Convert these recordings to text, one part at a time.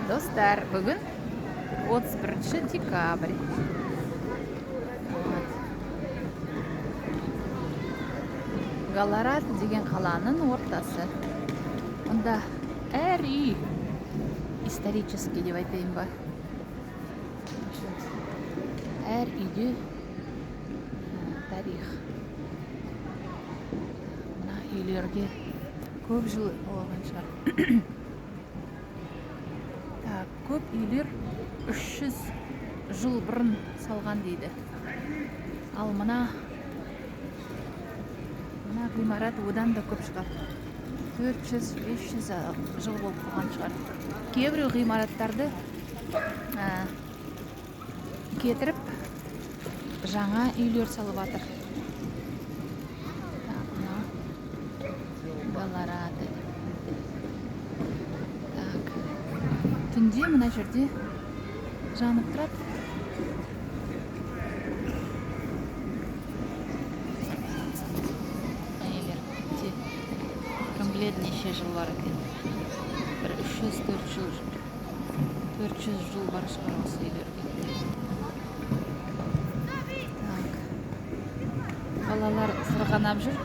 Достар, бүгін 31 декабрь. Галарат деген қаланың ортасы. Онда әр үй исторический деп айтайын ба. Әр үйде тарих. Мына үйлерге көп жыл болған шығар. Көп үйлер 300 жыл бұрын салған дейді. Ал мына ғимарат одан да көп шығар. 400-500 жыл болып қалған шығар. Кейбір ғимараттарды кетіріп жаңа үйлер салып жатыр. Галарат. Түнде мына жерде жанып тұрады. Кім біледі неше жыл бар екен. Бір 400 жыл бар шығар осы үйлерге. Балалар сырғанап жүр.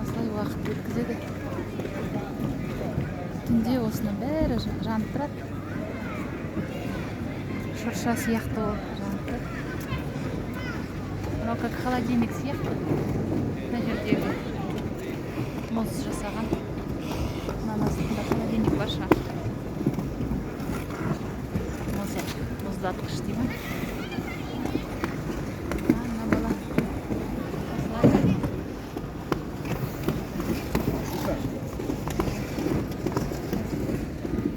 Осылай уақыт өткізеді. Түнде осының бәрі жанып тұрады. Шырша сияқты ол жанып тұрады. Мынау как холодильник сияқты. Мына жердегі мұз жасаған. Мына астында холодильник бар шығар. Мұздатқыш деймін. Мына бала.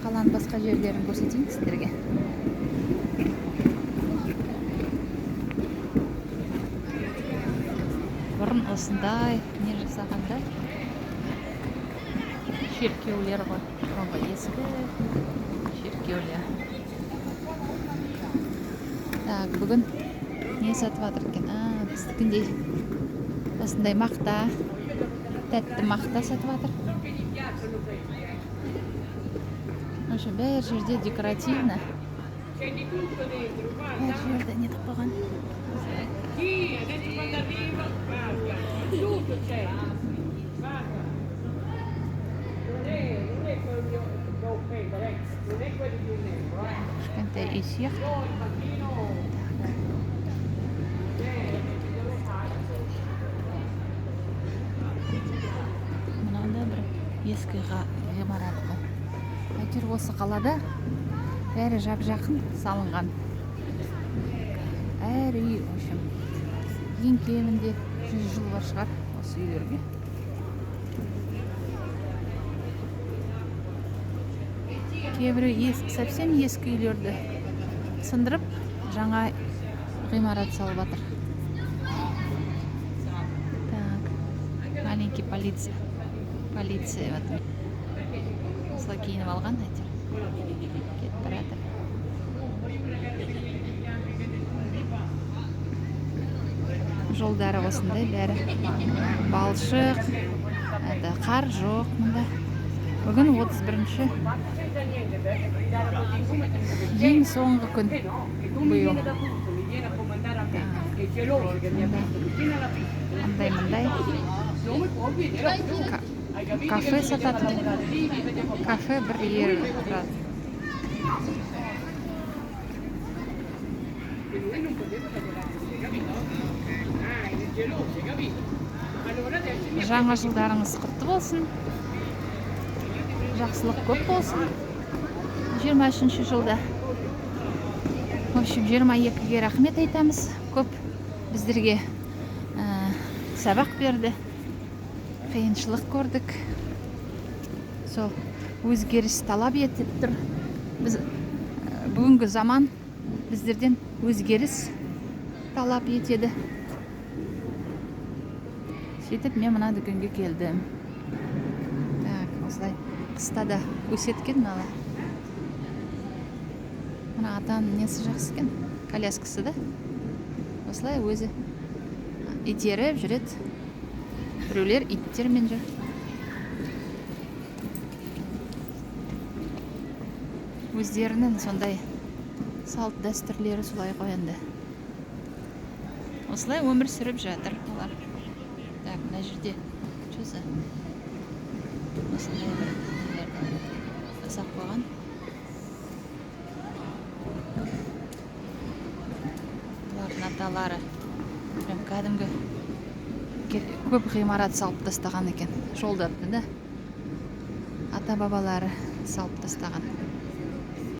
Қаланың басқа жерлерін көрсетейін сіздерге. Бұрын осындай не жасағанда шеркеулер ғой. Бұрынғы ескі шеркеулер. Бүгін не сатып жатыр екен? Біздікіндей осындай мақта, тәтті мақта сатып жатыр. Бәр жерде декоративно. Бәр жерде не таппаған. Кішкентай үй сияқты. Мынада бір ескі ғимарат ғой. Әйтеуір осы қалада бәрі жап-жақын салынған. Әр үй, ең кемінде 100 жыл бар шығар осы үйлерге. Кейбірі совсем ескі үйлерді сындырып, жаңа ғимарат салып жатыр. Маленький полиция. Полиция. Осылай киініп алған әйтеуір. Кетіп баратыр. Жолдары осындай бәрі балшық, қар жоқ мұнда. Бүгін 31-ші ең соңғы күн бұйыл. Мындай кафе сататын. Кафе бір ер тұрады. Жаңа жылдарыңыз құтты болсын. Жақсылық көп болсын. 23-ші жылда. В общем, 22-ге рахмет айтамыз. Көп біздерге сабақ берді. Қиыншылық көрдік. Сол өзгеріс талап етіп тұр. Бүгінгі заман біздерден өзгеріс талап етеді. Сөйтіп мен мына дүкенге келдім. Осылай қыста да өсеткен мыналы. Мына атаның несі жақсы екен? Коляскасы да. Осылай өзі итеріп жүреді. Біреулер иттермен жүр. өздерінің сондай салт дәстүрлері солай ғой енді. Осылай өмір сүріп жатыр олар. Так, мына жерде чөзі осындай бір нелерді жасап қойған. Бұлардың аталары прям кәдімгі көп ғимарат салып тастаған екен. Жолдарды да ата бабалары салып тастаған.